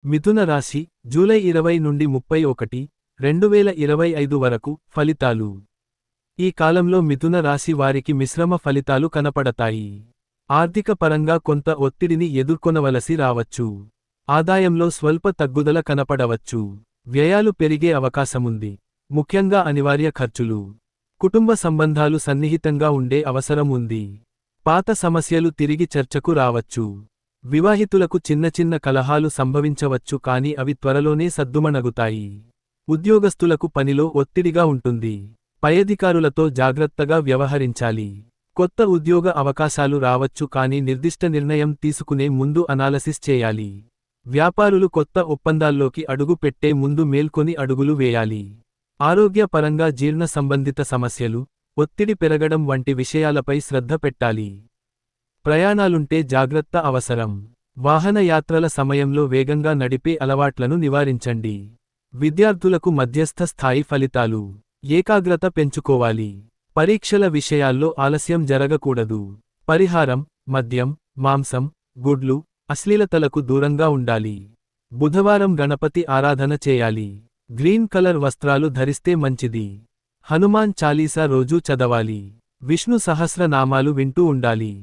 మిథున రాశి జూలై 20 నుండి 31, 2025 వరకు ఫలితాలు. ఈ కాలంలో మిథున రాశి వారికి మిశ్రమ ఫలితాలు కనపడతాయి. ఆర్థిక పరంగా కొంత ఒత్తిడిని ఎదుర్కొనవలసి రావచ్చు. ఆదాయంలో స్వల్ప తగ్గుదల కనపడవచ్చు. వ్యయాలు పెరిగే అవకాశముంది. ముఖ్యంగా అనివార్య ఖర్చులు. కుటుంబ సంబంధాలు సన్నిహితంగా ఉండే అవసరం ఉంది. పాత సమస్యలు తిరిగి చర్చకు రావచ్చు. వివాహితులకు చిన్న చిన్న కలహాలు సంభవించవచ్చు కానీ అవి త్వరలోనే సద్దుమణగుతాయి. ఉద్యోగస్తులకు పనిలో ఒత్తిడిగా ఉంటుంది. పైఅధికారులతో జాగ్రత్తగా వ్యవహరించాలి. కొత్త ఉద్యోగ అవకాశాలు రావచ్చు కానీ నిర్దిష్ట నిర్ణయం తీసుకునే ముందు అనాలసిస్ చేయాలి. వ్యాపారులు కొత్త ఒప్పందాల్లోకి అడుగు పెట్టే ముందు మేల్కొని అడుగులు వేయాలి. ఆరోగ్య పరంగా జీర్ణ సంబంధిత సమస్యలు, ఒత్తిడి పెరగడం వంటి విషయాలపై శ్రద్ధ పెట్టాలి. ప్రయాణాలుంటే జాగ్రత్త అవసరం. వాహనయాత్రల సమయంలో వేగంగా నడిపే అలవాట్లను నివారించండి. విద్యార్థులకు మధ్యస్థ స్థాయి ఫలితాలు. ఏకాగ్రత పెంచుకోవాలి. పరీక్షల విషయాల్లో ఆలస్యం జరగకూడదు. పరిహారం: మద్యం, మాంసం, గుడ్లు, అశ్లీలతలకు దూరంగా ఉండాలి. బుధవారం గణపతి ఆరాధన చేయాలి. గ్రీన్ కలర్ వస్త్రాలు ధరిస్తే మంచిది. హనుమాన్ చాలీసా రోజూ చదవాలి. విష్ణు సహస్రనామాలు వింటూ ఉండాలి.